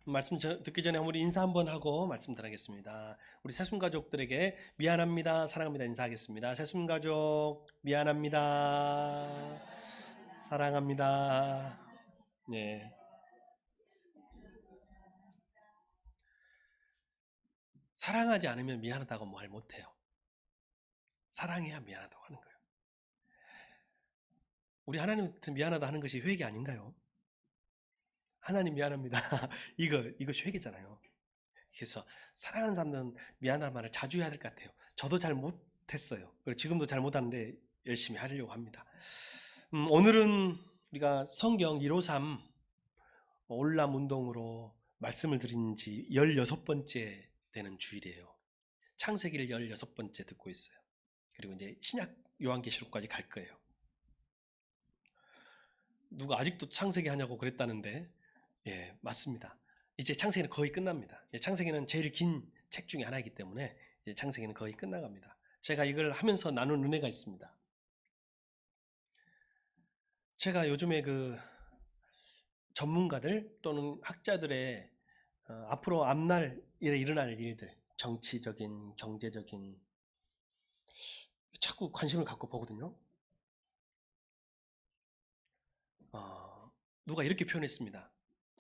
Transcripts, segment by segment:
말씀 듣기 전에 우리 인사 한번 하고 말씀 드리겠습니다. 우리 새순 가족들에게 미안합니다, 사랑합니다 인사하겠습니다. 새순 가족 미안합니다, 사랑합니다. 네, 사랑하지 않으면 미안하다고 말 못해요. 사랑해야 미안하다고 하는 거예요. 우리 하나님한테 미안하다 하는 것이 회개 아닌가요? 하나님 미안합니다. 이것이 회개잖아요. 그래서 사랑하는 사람들은 미안한 말을 자주 해야 될 것 같아요. 저도 잘 못했어요. 그리고 지금도 잘 못하는데 열심히 하려고 합니다. 오늘은 우리가 성경 153 올람 운동으로 말씀을 드린 지 16번째 되는 주일이에요. 창세기를 16번째 듣고 있어요. 그리고 이제 신약 요한계시록까지 갈 거예요. 누가 아직도 창세기 하냐고 그랬다는데, 예, 맞습니다. 이제 창세기는 거의 끝납니다. 창세기는 제일 긴 책 중에 하나이기 때문에 이제 창세기는 거의 끝나갑니다. 제가 이걸 하면서 나눈 은혜가 있습니다. 제가 요즘에 그 전문가들 또는 학자들의 앞으로 앞날에 일어날 일들, 정치적인, 경제적인 자꾸 관심을 갖고 보거든요. 누가 이렇게 표현했습니다.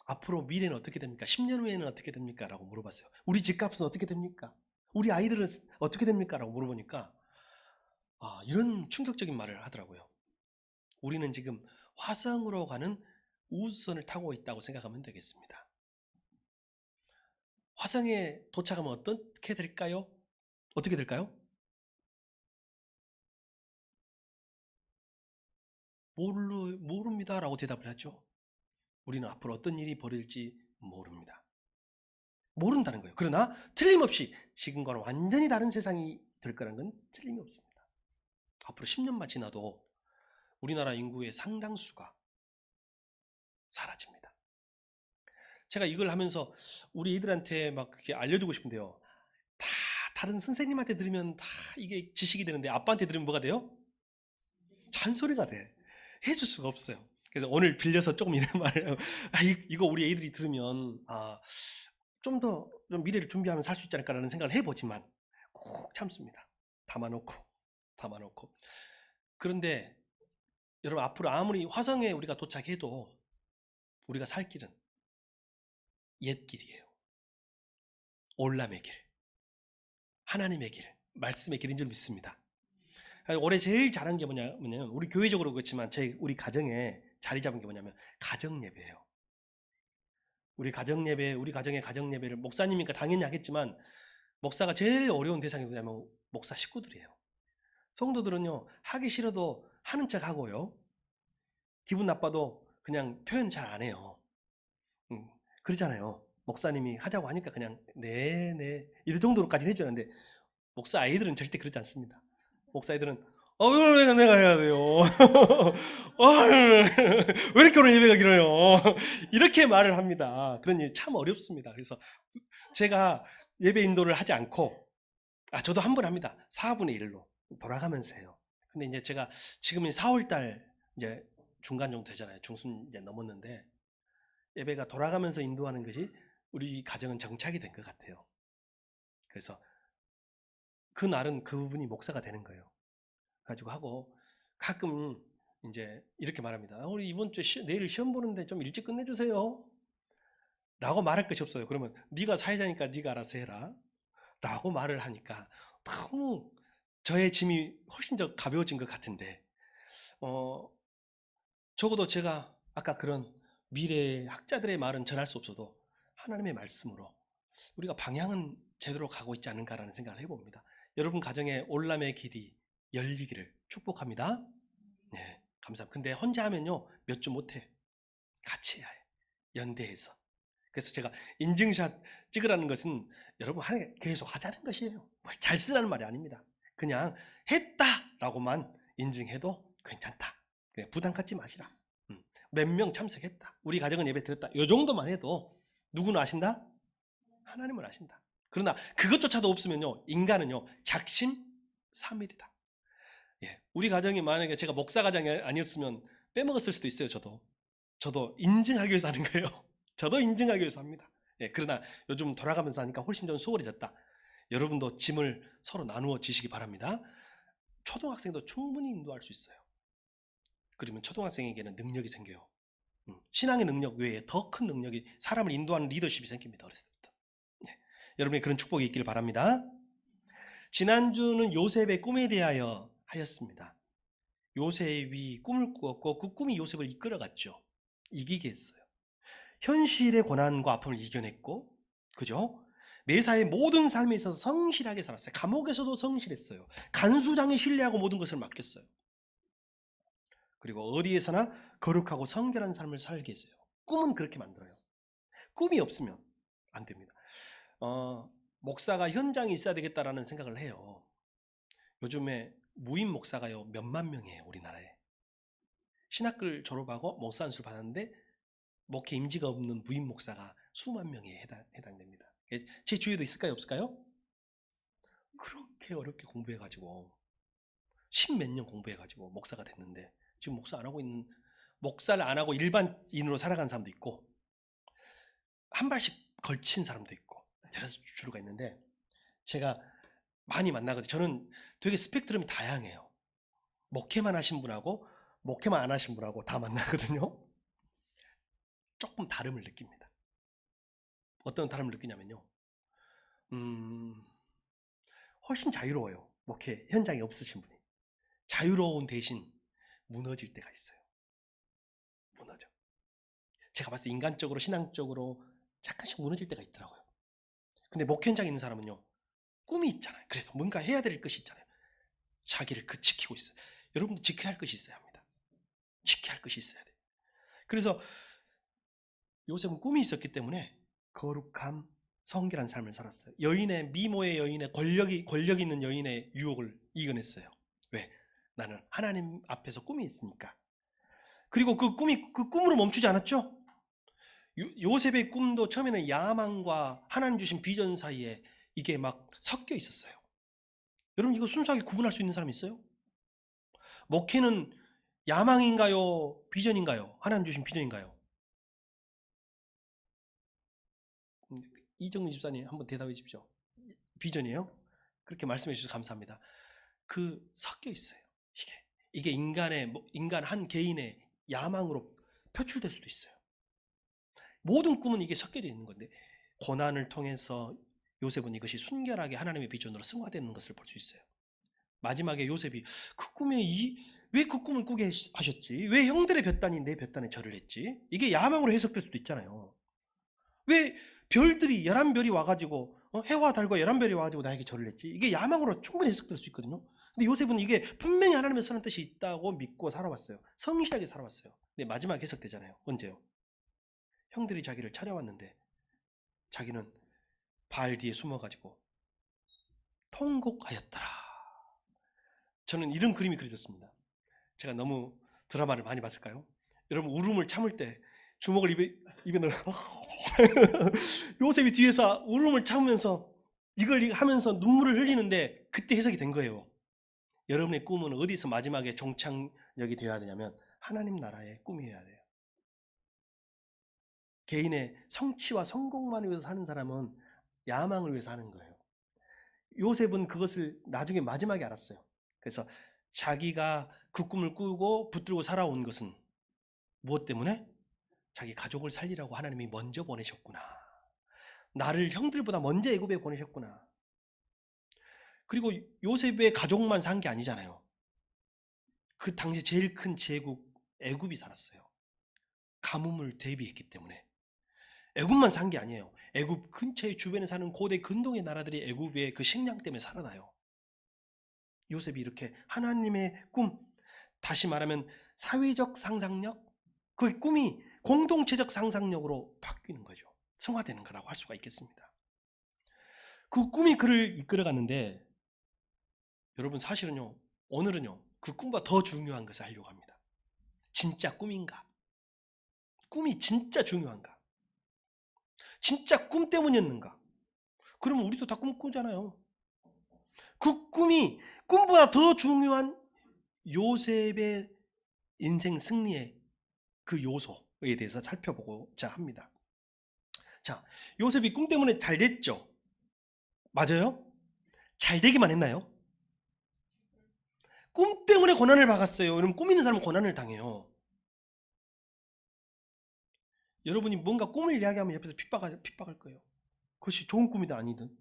앞으로 미래는 어떻게 됩니까? 10년 후에는 어떻게 됩니까? 라고 물어봤어요. 우리 집값은 어떻게 됩니까? 우리 아이들은 어떻게 됩니까? 라고 물어보니까 이런 충격적인 말을 하더라고요. 우리는 지금 화성으로 가는 우주선을 타고 있다고 생각하면 되겠습니다. 화성에 도착하면 어떻게 될까요? 어떻게 될까요? 모릅니다 라고 대답을 하죠. 우리는 앞으로 어떤 일이 벌어질지 모릅니다. 모른다는 거예요. 그러나 틀림없이 지금과는 완전히 다른 세상이 될 거라는 건 틀림이 없습니다. 앞으로 10년만 지나도 우리나라 인구의 상당수가 사라집니다. 제가 이걸 하면서 우리 애들한테 막 그렇게 알려주고 싶은데요. 다 다른 선생님한테 들으면 다 이게 지식이 되는데 아빠한테 들으면 뭐가 돼요? 잔소리가 돼. 해줄 수가 없어요. 그래서 오늘 빌려서 조금 이런 말을 이거 우리 애들이 들으면 좀 더 미래를 준비하면 살 수 있지 않을까라는 생각을 해보지만 꼭 참습니다. 담아놓고. 그런데 여러분 앞으로 아무리 화성에 우리가 도착해도 우리가 살 길은 옛 길이에요. 올람의 길, 하나님의 길, 말씀의 길인 줄 믿습니다. 올해 제일 잘한 게 뭐냐면 우리 교회적으로 그렇지만 우리 가정에 자리 잡은 게 뭐냐면 가정 예배예요. 우리 가정의 가정 예배를 목사님이니까 당연히 하겠지만 목사가 제일 어려운 대상이 뭐냐면 목사 식구들이에요. 성도들은요 하기 싫어도 하는 척 하고요. 기분 나빠도 그냥 표현 잘 안 해요. 그러잖아요. 목사님이 하자고 하니까 그냥 네 이런 정도로까지는 해주는데 목사 아이들은 절대 그러지 않습니다. 목사 아이들은 왜 내가 해야 돼요? 왜 이렇게 오늘 예배가 길어요? 이렇게 말을 합니다. 그런 일이 참 어렵습니다. 그래서 제가 예배 인도를 하지 않고 저도 한 번 합니다. 4분의 1로 돌아가면서 해요. 근데 이제 제가 지금 4월달 이제 중간 정도 되잖아요. 중순 이제 넘었는데 예배가 돌아가면서 인도하는 것이 우리 가정은 정착이 된 것 같아요. 그래서 그 날은 그분이 목사가 되는 거예요. 가지고 하고 가끔 이제 이렇게 말합니다. 우리 이번 주 내일 시험 보는데 좀 일찍 끝내주세요. 라고 말할 것이 없어요. 그러면 네가 사회자니까 네가 알아서 해라. 라고 말을 하니까 너무 저의 짐이 훨씬 더 가벼워진 것 같은데 적어도 제가 아까 그런 미래의 학자들의 말은 전할 수 없어도 하나님의 말씀으로 우리가 방향은 제대로 가고 있지 않은가라는 생각을 해봅니다. 여러분 가정에 올람의 길이 열리기를 축복합니다. 네, 감사합니다. 근데 혼자 하면요 몇 주 못해. 같이 해야 해. 연대해서. 그래서 제가 인증샷 찍으라는 것은 여러분 계속 하자는 것이에요. 잘 쓰라는 말이 아닙니다. 그냥 했다라고만 인증해도 괜찮다. 그냥 부담 갖지 마시라. 몇 명 참석했다. 우리 가정은 예배 드렸다. 이 정도만 해도 누구는 아신다? 하나님은 아신다. 그러나 그것조차도 없으면요 인간은요 작심삼일이다. 예, 우리 가정이 만약에 제가 목사 가정이 아니었으면 빼먹었을 수도 있어요. 저도 인증하기 위해서 하는 거예요. 저도 인증하기 위해서 합니다. 그러나 요즘 돌아가면서 하니까 훨씬 좀 수월해졌다. 여러분도 짐을 서로 나누어 지시기 바랍니다. 초등학생도 충분히 인도할 수 있어요. 그러면 초등학생에게는 능력이 생겨요. 신앙의 능력 외에 더 큰 능력이, 사람을 인도하는 리더십이 생깁니다. 어렸을 때부터. 여러분의 그런 축복이 있기를 바랍니다. 지난주는 요셉의 꿈에 대하여 하였습니다. 요셉이 꿈을 꾸었고 그 꿈이 요셉을 이끌어갔죠. 이기게 했어요. 현실의 고난과 아픔을 이겨냈고, 그죠? 매사의 모든 삶에 있어서 성실하게 살았어요. 감옥에서도 성실했어요. 간수장에 신뢰하고 모든 것을 맡겼어요. 그리고 어디에서나 거룩하고 성결한 삶을 살게 했어요. 꿈은 그렇게 만들어요. 꿈이 없으면 안 됩니다. 목사가 현장에 있어야 되겠다라는 생각을 해요. 요즘에 무임 목사가요 몇만 명이에요. 우리나라에. 신학교를 졸업하고 목사 안수를 받았는데 목회 임지가 없는 무임 목사가 수만 명에 해당됩니다. 제 주위에도 있을까요? 없을까요? 그렇게 어렵게 공부해가지고 10몇 년 공부해가지고 목사가 됐는데 지금 목사를 안 하고 일반인으로 살아가는 사람도 있고 한 발씩 걸친 사람도 있고 여러 주류가 있는데 제가 많이 만나거든요. 저는 되게 스펙트럼이 다양해요. 목회만 하신 분하고 목회만 안 하신 분하고 다 만나거든요. 조금 다름을 느낍니다. 어떤 다름을 느끼냐면요. 훨씬 자유로워요. 목회 현장에 없으신 분이. 자유로운 대신 무너질 때가 있어요. 무너져. 제가 봤을 때 인간적으로 신앙적으로 잠깐씩 무너질 때가 있더라고요. 근데 목회 현장에 있는 사람은요. 꿈이 있잖아요. 그래도 뭔가 해야 될 것이 있잖아요. 자기를 지키고 있어요. 여러분도 지켜야 할 것이 있어야 합니다. 지켜야 할 것이 있어야 돼요. 그래서 요셉은 꿈이 있었기 때문에 거룩함, 성결한 삶을 살았어요. 미모의 여인의 권력 있는 여인의 유혹을 이겨냈어요. 왜? 나는 하나님 앞에서 꿈이 있으니까. 그리고 그 꿈으로 멈추지 않았죠? 요셉의 꿈도 처음에는 야망과 하나님 주신 비전 사이에 이게 막 섞여 있었어요. 여러분 이거 순수하게 구분할 수 있는 사람 있어요? 목회는 야망인가요? 비전인가요? 하나님 주신 비전인가요? 이정민 집사님 한번 대답해 주십시오. 비전이에요? 그렇게 말씀해 주셔서 감사합니다. 섞여 있어요. 이게 인간 한 개인의 야망으로 표출될 수도 있어요. 모든 꿈은 이게 섞여져 있는 건데 고난을 통해서 요셉은 이것이 순결하게 하나님의 비전으로 승화되는 것을 볼 수 있어요. 마지막에 요셉이 왜 그 꿈을 꾸게 하셨지? 왜 형들의 볕단이 내 볕단에 절을 했지? 이게 야망으로 해석될 수도 있잖아요. 왜 별들이 11별이 와가지고 해와 달과 11별이 와가지고 나에게 절을 했지? 이게 야망으로 충분히 해석될 수 있거든요. 근데 요셉은 이게 분명히 하나님의 선한 뜻이 있다고 믿고 살아왔어요. 성실하게 살아왔어요. 근데 마지막에 해석되잖아요. 언제요? 형들이 자기를 찾아왔는데 자기는 발 뒤에 숨어가지고 통곡하였더라. 저는 이런 그림이 그려졌습니다. 제가 너무 드라마를 많이 봤을까요? 여러분 울음을 참을 때 주먹을 입에 넣어 요셉이 뒤에서 울음을 참으면서 이걸 하면서 눈물을 흘리는데 그때 해석이 된 거예요. 여러분의 꿈은 어디서 마지막에 종착역이 되어야 되냐면 하나님 나라의 꿈이어야 돼요. 개인의 성취와 성공만 위해서 사는 사람은 야망을 위해서 하는 거예요. 요셉은 그것을 나중에 마지막에 알았어요. 그래서 자기가 그 꿈을 꾸고 붙들고 살아온 것은 무엇 때문에? 자기 가족을 살리라고 하나님이 먼저 보내셨구나. 나를 형들보다 먼저 애굽에 보내셨구나. 그리고 요셉의 가족만 산 게 아니잖아요. 그 당시 제일 큰 제국 애굽이 살았어요. 가뭄을 대비했기 때문에. 애굽만 산 게 아니에요. 애굽 근처에 주변에 사는 고대 근동의 나라들이 애굽의 그 식량 때문에 살아나요. 요셉이 이렇게 하나님의 꿈, 다시 말하면 사회적 상상력, 그 꿈이 공동체적 상상력으로 바뀌는 거죠. 승화되는 거라고 할 수가 있겠습니다. 그 꿈이 그를 이끌어갔는데 여러분 사실은요, 오늘은요, 그 꿈보다 더 중요한 것을 하려고 합니다. 진짜 꿈인가? 꿈이 진짜 중요한가? 진짜 꿈 때문이었는가? 그러면 우리도 다 꿈 꾸잖아요. 그 꿈이 꿈보다 더 중요한 요셉의 인생 승리의 그 요소에 대해서 살펴보고자 합니다. 자, 요셉이 꿈 때문에 잘 됐죠? 맞아요? 잘 되기만 했나요? 꿈 때문에 고난을 받았어요. 여러분, 꿈 있는 사람은 고난을 당해요. 여러분이 뭔가 꿈을 이야기하면 옆에서 핍박할 거예요. 그것이 좋은 꿈이든 아니든.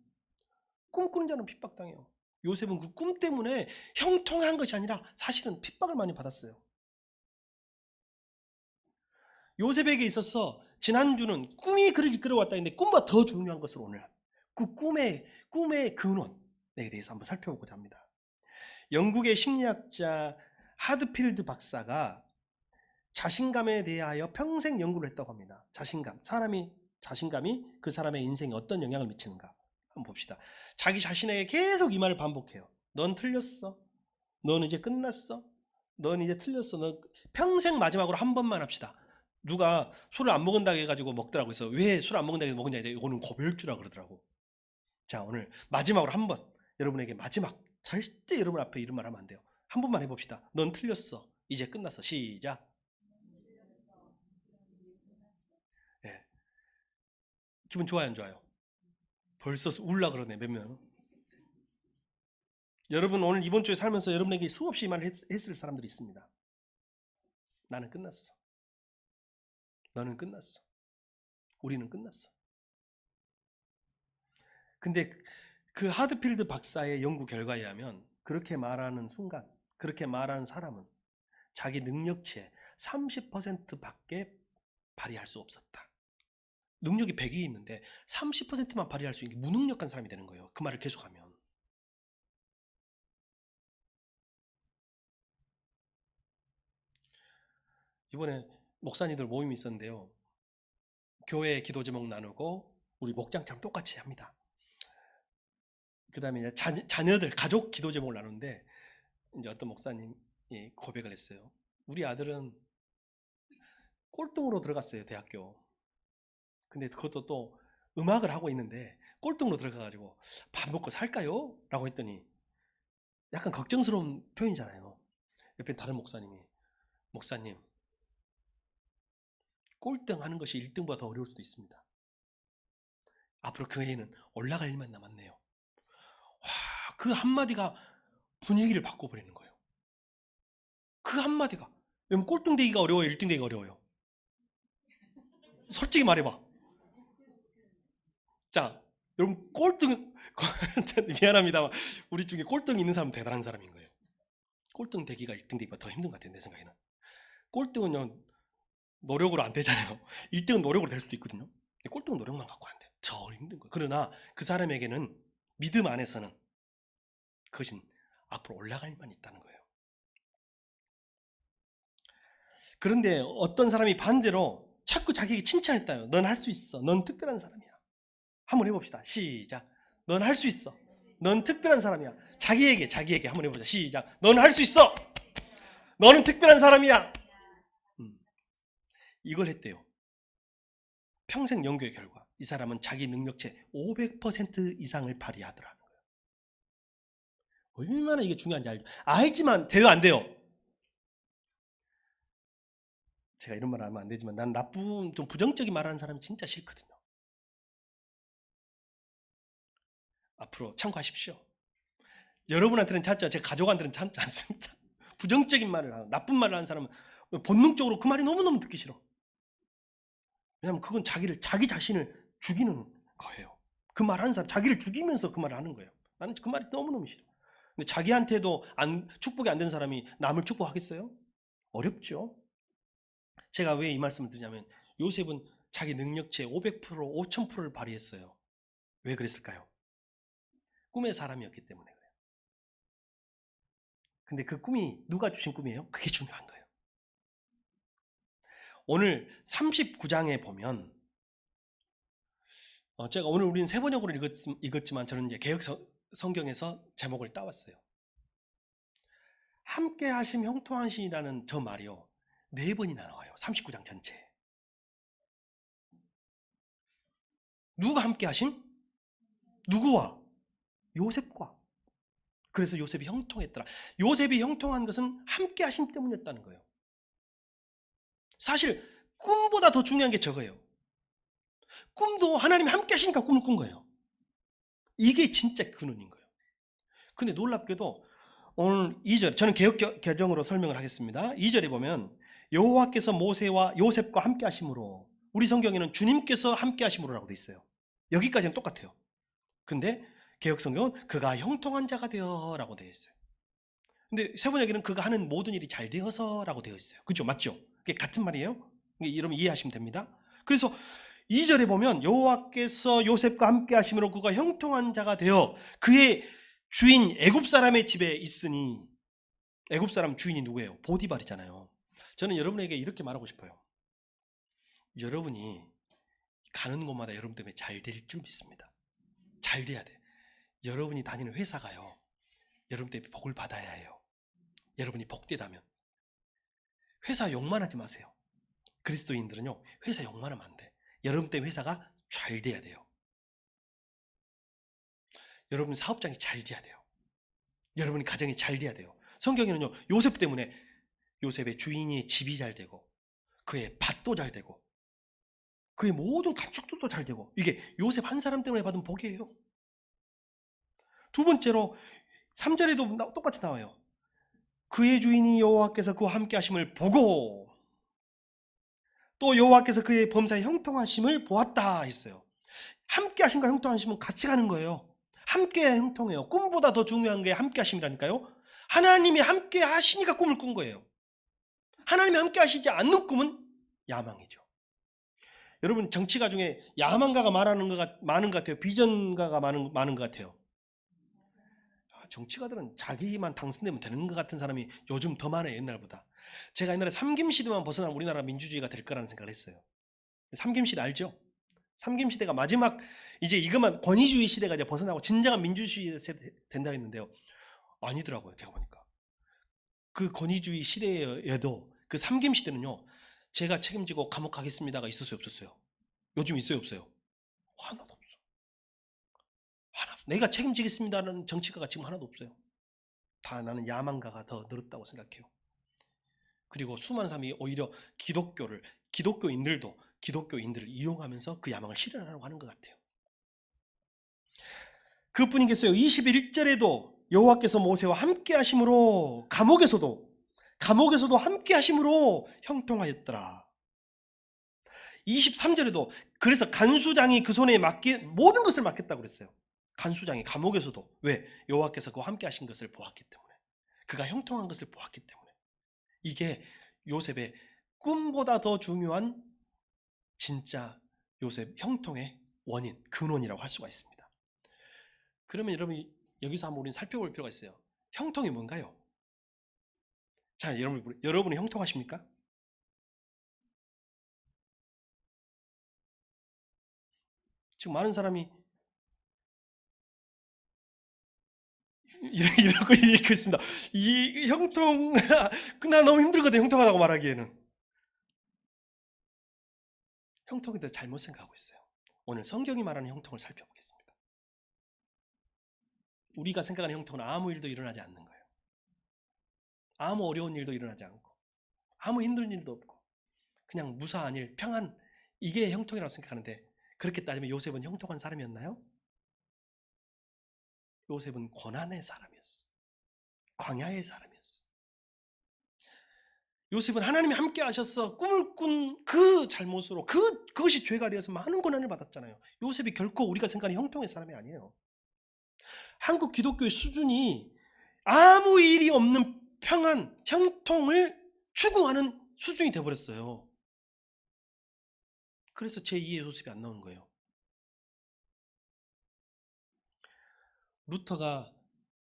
꿈꾸는 자는 핍박당해요. 요셉은 그 꿈 때문에 형통한 것이 아니라 사실은 핍박을 많이 받았어요. 요셉에게 있어서 지난주는 꿈이 그를 이끌어왔다 했는데 꿈보다 더 중요한 것을 오늘 그 꿈의 근원에 대해서 한번 살펴보고자 합니다. 영국의 심리학자 하드필드 박사가 자신감에 대하여 평생 연구를 했다고 합니다. 자신감이 그 사람의 인생에 어떤 영향을 미치는가 한번 봅시다. 자기 자신에게 계속 이 말을 반복해요. 넌 틀렸어. 넌 이제 끝났어. 넌 이제 틀렸어. 너 평생 마지막으로 한 번만 합시다. 누가 술을 안 먹는다고 해가지고 먹더라고. 그래서 왜 술 안 먹는다고 해서 먹느냐, 이거는 고별주라 그러더라고. 자, 오늘 마지막으로 한 번, 여러분에게 마지막, 절대 여러분 앞에 이런 말 하면 안 돼요. 한 번만 해봅시다. 넌 틀렸어. 이제 끝났어. 시작. 예. 기분 좋아요, 안 좋아요? 벌써 울라 그러네, 몇 명. 여러분 오늘 이번 주에 살면서 여러분에게 수없이 이 말을 했을 사람들이 있습니다. 나는 끝났어. 너는 끝났어. 우리는 끝났어. 근데 그 하드필드 박사의 연구 결과에 의하면 그렇게 말하는 순간, 그렇게 말하는 사람은 자기 능력치의 30%밖에 발휘할 수 없었다. 능력이 100이 있는데 30%만 발휘할 수 있는 무능력한 사람이 되는 거예요. 그 말을 계속하면. 이번에 목사님들 모임이 있었는데요. 교회 기도 제목 나누고 우리 목장처럼 똑같이 합니다. 그 다음에 자녀들, 가족 기도 제목을 나누는데 이제 어떤 목사님이 고백을 했어요. 우리 아들은 꼴등으로 들어갔어요, 대학교. 근데 그것도 또 음악을 하고 있는데 꼴등으로 들어가가지고 밥 먹고 살까요? 라고 했더니 약간 걱정스러운 표현이잖아요. 옆에 다른 목사님, 꼴등 하는 것이 1등보다 더 어려울 수도 있습니다. 앞으로 그 해에는 올라갈 일만 남았네요. 와, 그 한마디가 분위기를 바꿔버리는 거예요. 그 한마디가. 여러분, 꼴등 되기가 어려워요? 1등 되기가 어려워요? 솔직히 말해봐. 자, 여러분, 꼴등, 미안합니다. 우리 중에 꼴등 있는 사람은 대단한 사람인 거예요. 꼴등 되기가 1등 되기가 더 힘든 것 같아요, 내 생각에는. 꼴등은 노력으로 안 되잖아요. 1등은 노력으로 될 수도 있거든요. 꼴등은 노력만 갖고 안 돼. 더 힘든 거예요. 그러나 그 사람에게는 믿음 안에서는 그것은 앞으로 올라갈 만 있다는 거예요. 그런데 어떤 사람이 반대로 자꾸 자기에게 칭찬했다요. 넌 할 수 있어. 넌 특별한 사람이야. 한번 해봅시다. 시작. 넌 할 수 있어. 넌 특별한 사람이야. 자기에게 한번 해보자. 시작. 넌 할 수 있어. 너는 특별한 사람이야. 이걸 했대요. 평생 연구의 결과 이 사람은 자기 능력치 500% 이상을 발휘하더라는 거예요. 얼마나 이게 중요한지 알지만 돼요, 안 돼요? 제가 이런 말 하면 안 되지만 난 나쁜, 좀 부정적인 말하는 사람이 진짜 싫거든요. 앞으로 참고하십시오. 여러분한테는 참죠. 제 가족한테는 참지 않습니다. 부정적인 말을 하고 나쁜 말을 하는 사람은 본능적으로 그 말이 너무너무 듣기 싫어. 왜냐하면 그건 자기 자신을 죽이는 거예요. 그 말 하는 사람 자기를 죽이면서 그 말을 하는 거예요. 나는 그 말이 너무너무 싫어. 근데 자기한테도 축복이 안 되는 사람이 남을 축복하겠어요? 어렵죠. 제가 왜 이 말씀을 드리냐면 요셉은 자기 능력치의 500%, 5000%를 발휘했어요. 왜 그랬을까요? 꿈의 사람이었기 때문에 그래요. 근데 그 꿈이 누가 주신 꿈이에요? 그게 중요한 거예요. 오늘 39장에 보면 제가 오늘 우리는 세 번역으로 읽었지만 저는 이제 개역 성경에서 제목을 따왔어요. 함께 하심 형통하심이라는 저 말이요 4번이나 나와요. 39장 전체에. 누가 함께 하심? 누구와? 요셉과. 그래서 요셉이 형통했더라. 요셉이 형통한 것은 함께 하심 때문이었다는 거예요. 사실 꿈보다 더 중요한 게 저거예요. 꿈도 하나님이 함께 하시니까 꿈을 꾼 거예요. 이게 진짜 근원인 거예요. 근데 놀랍게도 오늘 2절, 저는 개역 개정으로 설명을 하겠습니다. 2절에 보면 여호와께서 모세와 요셉과 함께 하심으로, 우리 성경에는 주님께서 함께 하심으로라고 돼 있어요. 여기까지는 똑같아요. 근데 개역 성경은 그가 형통한 자가 되어라고 되어 있어요. 근데 세번역에는 그가 하는 모든 일이 잘 되어서라고 되어 있어요. 그죠? 맞죠? 그게 같은 말이에요. 여러분 이해하시면 됩니다. 그래서 2절에 보면 여호와께서 요셉과 함께 하심으로 그가 형통한 자가 되어 그의 주인 애굽 사람의 집에 있으니, 애굽 사람 주인이 누구예요? 보디발이잖아요. 저는 여러분에게 이렇게 말하고 싶어요. 여러분이 가는 곳마다 여러분 때문에 잘 될 줄 믿습니다. 잘 돼야 돼. 여러분이 다니는 회사가요, 여러분 때문에 복을 받아야 해요. 여러분이 복되다면. 회사 욕만 하지 마세요. 그리스도인들은요, 회사 욕만 하면 안 돼. 여러분 때문에 회사가 잘 돼야 돼요. 여러분 사업장이 잘 돼야 돼요. 여러분이 가정이 잘 돼야 돼요. 성경에는요, 요셉 때문에 요셉의 주인이 집이 잘 되고 그의 밭도 잘 되고 그의 모든 가축들도 잘 되고, 이게 요셉 한 사람 때문에 받은 복이에요. 두 번째로 3절에도 똑같이 나와요. 그의 주인이 여호와께서 그와 함께 하심을 보고 또 여호와께서 그의 범사에 형통하심을 보았다 했어요. 함께 하심과 형통하심은 같이 가는 거예요. 함께 형통해요. 꿈보다 더 중요한 게 함께 하심이라니까요. 하나님이 함께 하시니까 꿈을 꾼 거예요. 하나님이 함께 하시지 않는 꿈은 야망이죠. 여러분 정치가 중에 야망가가 많은 것 같아요? 비전가가 많은 것 같아요? 정치가들은 자기만 당선되면 되는 것 같은 사람이 요즘 더 많아요, 옛날보다. 제가 옛날에 삼김시대만 벗어나면 우리나라 민주주의가 될 거라는 생각을 했어요. 삼김시대 알죠? 삼김시대가 마지막, 이제 이것만 권위주의 시대가 이제 벗어나고 진정한 민주주의 세대 된다고 했는데요. 아니더라고요, 제가 보니까. 그 권위주의 시대에도 그 삼김시대는요, 제가 책임지고 감옥 가겠습니다가 있었어요, 없었어요? 요즘 있어요, 없어요? 하나도 없어. 내가 책임지겠습니다라는 정치가가 지금 하나도 없어요. 다 나는 야망가가 더 늘었다고 생각해요. 그리고 수많은 사람이 오히려 기독교인들을 이용하면서 그 야망을 실현하려고 하는 것 같아요. 그뿐이겠어요. 21절에도 여호와께서 모세와 함께 하심으로 감옥에서도 함께 하심으로 형통하였더라. 23절에도 그래서 간수장이 그 손에 모든 것을 맡겼다고 그랬어요. 간수장이 감옥에서도. 왜? 여호와께서 그와 함께 하신 것을 보았기 때문에, 그가 형통한 것을 보았기 때문에. 이게 요셉의 꿈보다 더 중요한 진짜 요셉 형통의 원인, 근원이라고 할 수가 있습니다. 그러면 여러분이 여기서 한번 우리는 살펴볼 필요가 있어요. 형통이 뭔가요? 자, 여러분이 형통하십니까? 지금 많은 사람이 이러고 있습니다. 이 형통, 나 너무 힘들거든, 형통하다고 말하기에는. 형통에 대해서 잘못 생각하고 있어요. 오늘 성경이 말하는 형통을 살펴보겠습니다. 우리가 생각하는 형통은 아무 일도 일어나지 않는 거예요. 아무 어려운 일도 일어나지 않고 아무 힘든 일도 없고 그냥 무사한 일, 평안, 이게 형통이라고 생각하는데, 그렇게 따지면 요셉은 형통한 사람이었나요? 요셉은 고난의 사람이었어. 광야의 사람이었어. 요셉은 하나님이 함께 하셔서 꿈을 꾼 그 잘못으로 그것이 죄가 되어서 많은 고난을 받았잖아요. 요셉이 결코 우리가 생각하는 형통의 사람이 아니에요. 한국 기독교의 수준이 아무 일이 없는 평안, 형통을 추구하는 수준이 되어버렸어요. 그래서 제2의 요셉이 안 나오는 거예요. 루터가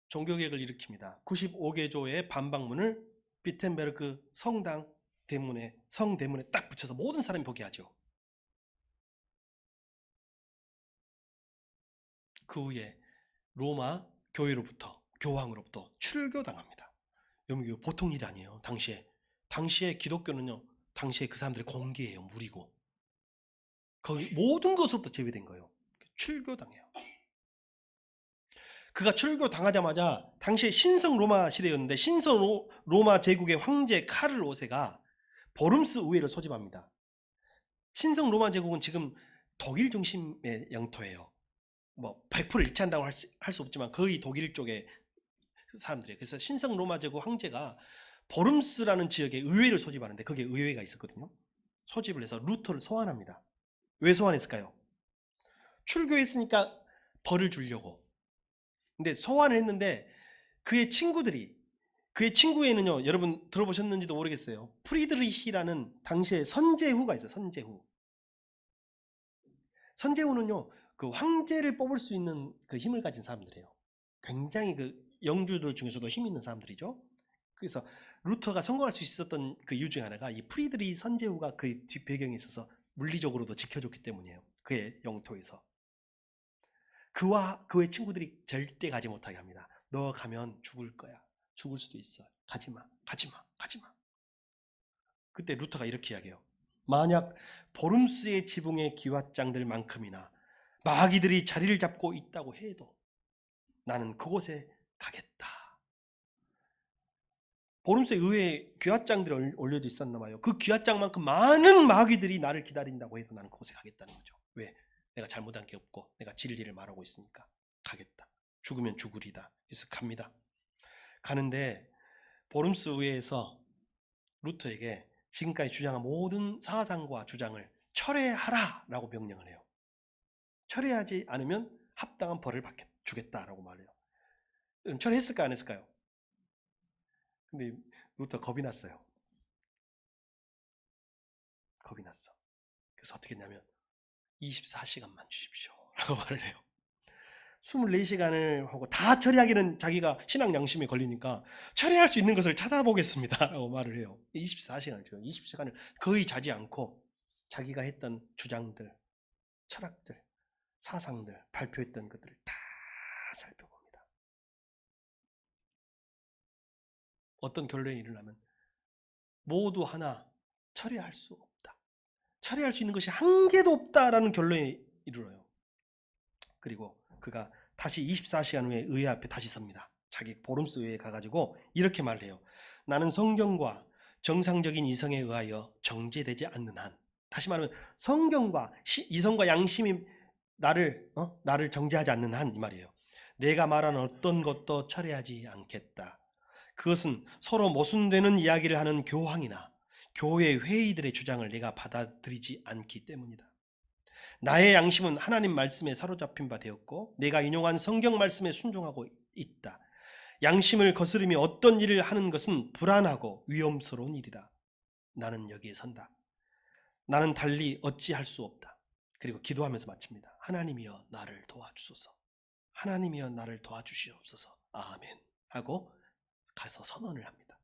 종교개혁을 일으킵니다. 95개조의 반박문을 비텐베르크 성당 대문에, 성대문에 딱 붙여서 모든 사람이 보게 하죠. 그 후에 로마 교황으로부터 출교당합니다. 여러분, 보통 일이 아니에요. 당시에 기독교는요, 당시에 그 사람들의 공기예요. 물이고. 거기 모든 것으로부터 제외된 거예요. 출교당해요. 그가 출교당하자마자 당시에 신성 로마 시대였는데, 신성 로마 제국의 황제 카를 5세가 버름스 의회를 소집합니다. 신성 로마 제국은 지금 독일 중심의 영토예요. 뭐 100% 일치한다고 할 수 없지만 거의 독일 쪽의 사람들이에요. 그래서 신성 로마 제국 황제가 보름스라는 지역에 의회를 소집하는데 거기에 의회가 있었거든요. 소집을 해서 루터를 소환합니다. 왜 소환했을까요? 출교했으니까 벌을 주려고. 근데 소환을 했는데 그의 친구에는요, 여러분 들어보셨는지도 모르겠어요. 프리드리히라는 당시에 선제후가 있어요. 선제후는요, 그 황제를 뽑을 수 있는 그 힘을 가진 사람들이에요. 굉장히 그 영주들 중에서도 힘 있는 사람들이죠. 그래서 루터가 성공할 수 있었던 그 이유 중에 하나가 이 프리드리히 선제후가 그 뒷배경에 있어서 물리적으로도 지켜줬기 때문이에요. 그의 영토에서. 그와 그의 친구들이 절대 가지 못하게 합니다. 너 가면 죽을 거야. 죽을 수도 있어. 가지마. 그때 루터가 이렇게 이야기해요. 만약 보름스의 지붕의 기왓장들만큼이나 마귀들이 자리를 잡고 있다고 해도 나는 그곳에 가겠다. 보름스의 의회에 기왓장들이 올려져 있었나 봐요. 그 기왓장만큼 많은 마귀들이 나를 기다린다고 해도 나는 그곳에 가겠다는 거죠. 왜? 내가 잘못한 게 없고 내가 진리를 말하고 있으니까 가겠다. 죽으면 죽으리다. 그래서 갑니다. 가는데 보름스 의회에서 루터에게 지금까지 주장한 모든 사상과 주장을 철회하라라고 명령을 해요. 철회하지 않으면 합당한 벌을 주겠다라고 말해요. 철회했을까 안 했을까요? 근데 루터 겁이 났어요. 겁이 났어. 그래서 어떻게 했냐면 24시간만 주십시오 라고 말을 해요. 24시간을 하고 다 처리하기는 자기가 신앙 양심에 걸리니까 처리할 수 있는 것을 찾아보겠습니다 라고 말을 해요. 24시간을 줘요. 24시간을 거의 자지 않고 자기가 했던 주장들, 철학들, 사상들, 발표했던 것들을 다 살펴봅니다. 어떤 결론이 일어나면 모두 하나 처리할 수 없다. 처리할 수 있는 것이 한 개도 없다라는 결론에 이르러요. 그리고 그가 다시 24시간 후에 의회 앞에 다시 섭니다. 자기 보름스 의회에 가가지고 이렇게 말을 해요. 나는 성경과 정상적인 이성에 의하여 정죄되지 않는 한, 다시 말하면 성경과 이성과 양심이 나를 정죄하지 않는 한, 이 말이에요. 내가 말하는 어떤 것도 철회하지 않겠다. 그것은 서로 모순되는 이야기를 하는 교황이나 교회 회의들의 주장을 내가 받아들이지 않기 때문이다. 나의 양심은 하나님 말씀에 사로잡힌 바 되었고 내가 인용한 성경 말씀에 순종하고 있다. 양심을 거스르며 어떤 일을 하는 것은 불안하고 위험스러운 일이다. 나는 여기에 선다. 나는 달리 어찌할 수 없다. 그리고 기도하면서 마칩니다. 하나님이여 나를 도와주소서. 하나님이여 나를 도와주시옵소서. 아멘 하고 가서 선언을 합니다.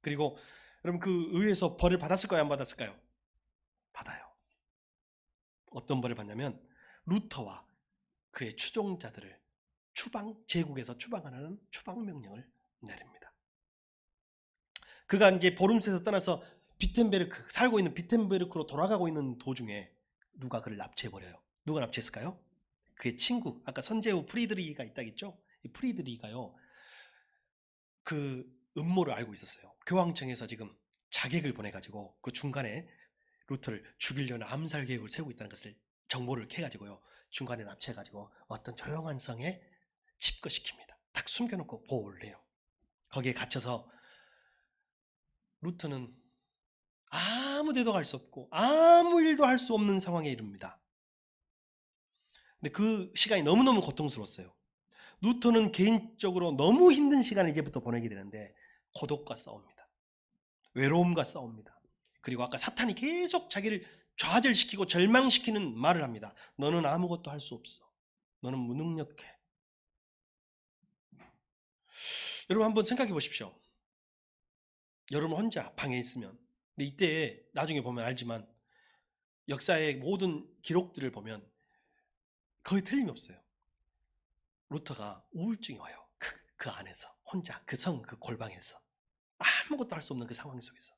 그리고 여러분 그 의회에서 벌을 받았을까요? 안 받았을까요? 받아요. 어떤 벌을 받냐면 루터와 그의 추종자들을 제국에서 추방하라는 추방 명령을 내립니다. 그가 이제 보름스에서 떠나서 살고 있는 비텐베르크로 돌아가고 있는 도중에 누가 그를 납치해버려요. 누가 납치했을까요? 그의 친구, 아까 선제후 프리드리히가 있다겠죠? 이 프리드리히가요, 그 음모를 알고 있었어요. 교황청에서 지금 자객을 보내가지고 그 중간에 루터를 죽이려는 암살 계획을 세우고 있다는 것을 정보를 캐가지고요, 중간에 납치해가지고 어떤 조용한 성에 집거시킵니다. 딱 숨겨놓고 보호를 해요. 거기에 갇혀서 루터는 아무 데도 갈 수 없고 아무 일도 할 수 없는 상황에 이릅니다. 근데 그 시간이 너무너무 고통스러웠어요. 루터는 개인적으로 너무 힘든 시간을 이제부터 보내게 되는데 고독과 싸웁니다. 외로움과 싸웁니다. 그리고 아까 사탄이 계속 자기를 좌절시키고 절망시키는 말을 합니다. 너는 아무것도 할 수 없어. 너는 무능력해. 여러분 한번 생각해 보십시오. 여러분 혼자 방에 있으면, 근데 이때 나중에 보면 알지만 역사의 모든 기록들을 보면 거의 틀림이 없어요. 루터가 우울증이 와요. 그 안에서 혼자 그 골방에서 아무것도 할 수 없는 그 상황 속에서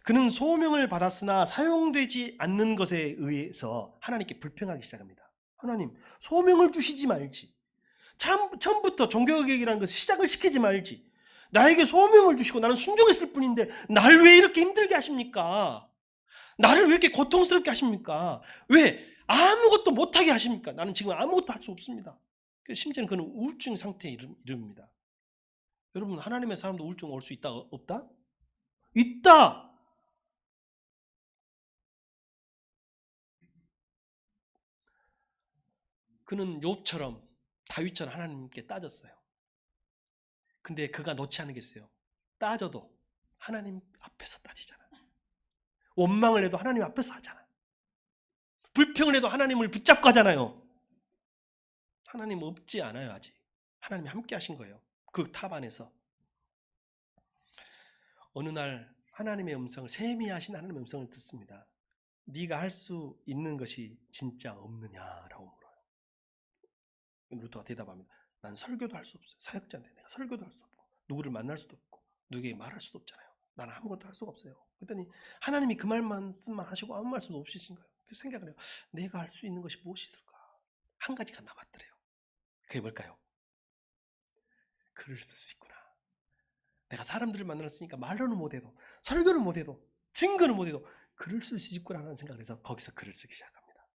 그는 소명을 받았으나 사용되지 않는 것에 의해서 하나님께 불평하기 시작합니다. 하나님, 소명을 주시지 말지. 처음부터 종교개혁이라는 것을 시작을 시키지 말지. 나에게 소명을 주시고 나는 순종했을 뿐인데 날 왜 이렇게 힘들게 하십니까? 나를 왜 이렇게 고통스럽게 하십니까? 왜 아무것도 못하게 하십니까? 나는 지금 아무것도 할 수 없습니다. 심지어는 그는 우울증 상태에 이릅니다. 여러분, 하나님의 사람도 우울증 올 수 있다, 없다? 있다! 그는 욥처럼 다윗처럼 하나님께 따졌어요. 근데 그가 놓지 않은 게 있어요. 따져도 하나님 앞에서 따지잖아. 원망을 해도 하나님 앞에서 하잖아. 불평을 해도 하나님을 붙잡고 하잖아요. 하나님 없지 않아요, 아직. 하나님이 함께 하신 거예요. 그 탑 안에서. 어느 날 하나님의 음성을, 세미하신 하나님의 음성을 듣습니다. 네가 할 수 있는 것이 진짜 없느냐라고 물어요. 루터가 대답합니다. 난 설교도 할 수 없어요. 사역자인데 내가 설교도 할 수 없고 누구를 만날 수도 없고 누구에게 말할 수도 없잖아요. 나는 아무것도 할 수가 없어요. 그랬더니 하나님이 그 말씀만 하시고 아무 말씀도 없으신 거예요. 그래서 생각을 해요. 내가 할 수 있는 것이 무엇이 있을까? 한 가지가 남았더래요. 그게 뭘까요? 글을 쓸 수 있구나. 내가 사람들을 만났으니까 말로는 못해도, 설교는 못해도, 증거는 못해도 글을 쓸 수 있구나 하는 생각을 해서 거기서 글을 쓰기 시작합니다.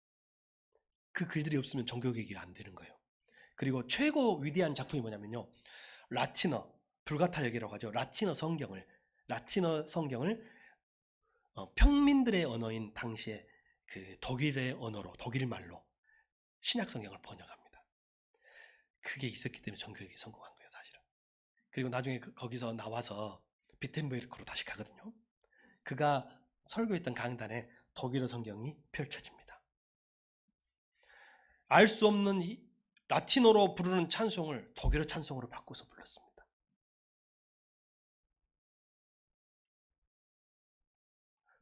그 글들이 없으면 종교개혁이 안 되는 거예요. 그리고 최고 위대한 작품이 뭐냐면요, 라틴어, 불가타역이라고 하죠. 라틴어 성경을 평민들의 언어인 당시에 그 독일의 언어로, 독일 말로 신약 성경을 번역합니다. 그게 있었기 때문에 종교개혁이 성공한 거예요, 사실은. 그리고 나중에 거기서 나와서 비텐베르크로 다시 가거든요. 그가 설교했던 강단에 독일어 성경이 펼쳐집니다. 알 수 없는 라틴어로 부르는 찬송을 독일어 찬송으로 바꿔서 불렀습니다.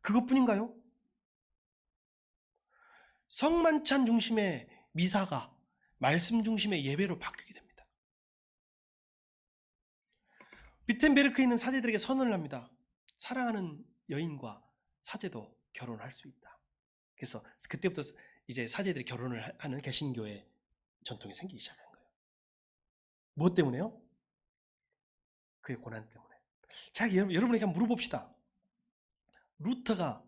그것뿐인가요? 성만찬 중심의 미사가 말씀 중심의 예배로 바뀌게 됩니다. 비텐베르크에 있는 사제들에게 선언을 합니다. 사랑하는 여인과 사제도 결혼할 수 있다. 그래서 그때부터 이제 사제들이 결혼을 하는 개신교의 전통이 생기기 시작한 거예요. 무엇 때문에요? 그의 고난 때문에. 자, 여러분에게 한번 물어봅시다. 루터가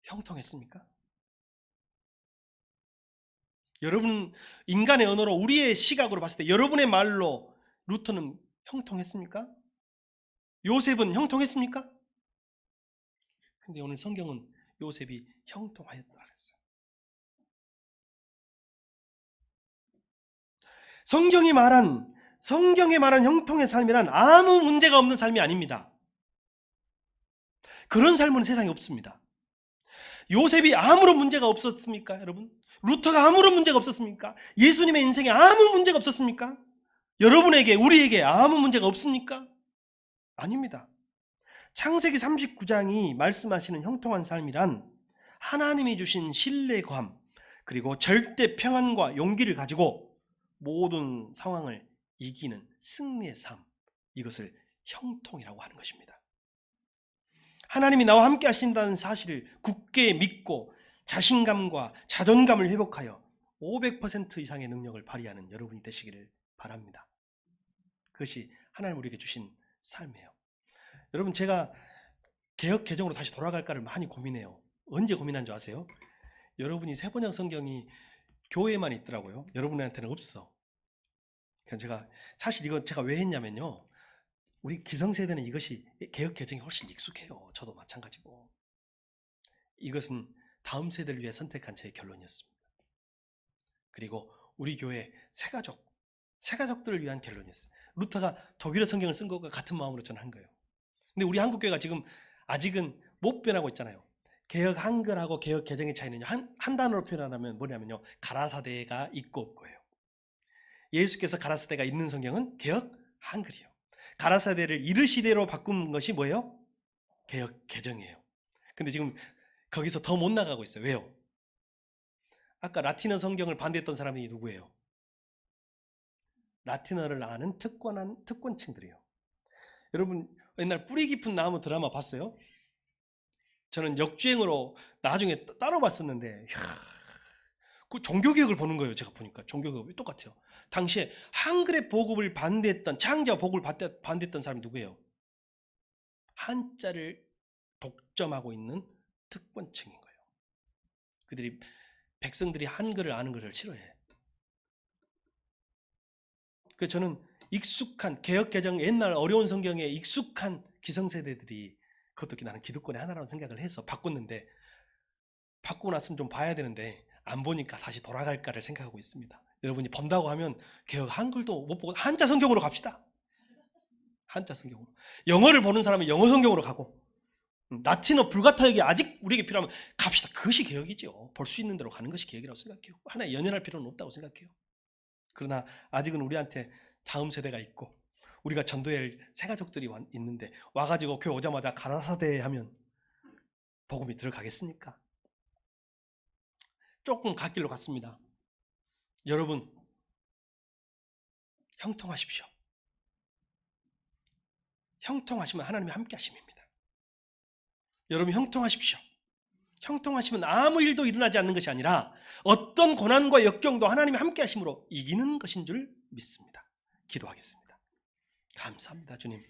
형통했습니까? 여러분, 인간의 언어로, 우리의 시각으로 봤을 때 여러분의 말로 루터는 형통했습니까? 요셉은 형통했습니까? 근데 오늘 성경은 요셉이 형통하였다 그랬어요. 성경이 말한 형통의 삶이란 아무 문제가 없는 삶이 아닙니다. 그런 삶은 세상에 없습니다. 요셉이 아무런 문제가 없었습니까, 여러분? 루터가 아무런 문제가 없었습니까? 예수님의 인생에 아무 문제가 없었습니까? 여러분에게, 우리에게 아무 문제가 없습니까? 아닙니다. 창세기 39장이 말씀하시는 형통한 삶이란 하나님이 주신 신뢰감, 그리고 절대 평안과 용기를 가지고 모든 상황을 이기는 승리의 삶, 이것을 형통이라고 하는 것입니다. 하나님이 나와 함께 하신다는 사실을 굳게 믿고 자신감과 자존감을 회복하여 500% 이상의 능력을 발휘하는 여러분이 되시기를 바랍니다. 그것이 하나님 우리에게 주신 삶이에요. 여러분, 제가 개혁 개정으로 다시 돌아갈까를 많이 고민해요. 언제 고민한 줄 아세요? 여러분이 세번역 성경이 교회에만 있더라고요. 여러분한테는 없어. 그래서 사실 이건 제가 왜 했냐면요, 우리 기성세대는 이것이 개혁 개정이 훨씬 익숙해요. 저도 마찬가지고. 이것은 다음 세대를 위해 선택한 제 결론이었습니다. 그리고 우리 교회 새가족들을 위한 결론이었어요. 루터가 독일어 성경을 쓴 것과 같은 마음으로 저는 한 거예요. 근데 우리 한국 교회가 지금 아직은 못 변하고 있잖아요. 개혁 한글하고 개혁 개정의 차이는 한 단어로 표현하면 뭐냐면요, 가라사대가 있고 없고예요. 예수께서 가라사대가 있는 성경은 개혁 한글이에요. 가라사대를 이르시대로 바꾼 것이 뭐예요? 개혁 개정이에요. 근데 지금 거기서 더 못 나가고 있어요. 왜요? 아까 라틴어 성경을 반대했던 사람이 누구예요? 라틴어를 아는 특권층들이에요. 여러분, 옛날 뿌리 깊은 나무 드라마 봤어요? 저는 역주행으로 나중에 따로 봤었는데, 그 종교개혁을 보는 거예요. 제가 보니까 종교개혁이 똑같아요. 당시에 한글의 보급을 반대했던, 창자 보급을 반대했던 사람이 누구예요? 한자를 독점하고 있는 특권층인 거예요. 그들이 백성들이 한글을 아는 것을 싫어해. 그래서 저는 익숙한 개역개정 옛날 어려운 성경에 익숙한 기성세대들이 그것도 나는 기득권의 하나라고 생각을 해서 바꿨는데 바꾸고 났으면 좀 봐야 되는데 안 보니까 다시 돌아갈까를 생각하고 있습니다. 여러분이 본다고 하면 개역 한글도 못 보고 한자 성경으로 갑시다. 한자 성경으로. 영어를 보는 사람은 영어 성경으로 가고 라틴어 불가타역이 아직 우리에게 필요하면 갑시다. 그것이 개혁이죠. 볼 수 있는 대로 가는 것이 개혁이라고 생각해요. 하나에 연연할 필요는 없다고 생각해요. 그러나 아직은 우리한테 다음 세대가 있고 우리가 전도해야 할 새가족들이 있는데 와가지고 교회 오자마자 가라사대 하면 복음이 들어가겠습니까? 조금 갓길로 갔습니다. 여러분 형통하십시오. 형통하시면 하나님이 함께 하심입니다. 여러분 형통하십시오. 형통하시면 아무 일도 일어나지 않는 것이 아니라 어떤 고난과 역경도 하나님이 함께 하심으로 이기는 것인 줄 믿습니다. 기도하겠습니다. 감사합니다, 주님.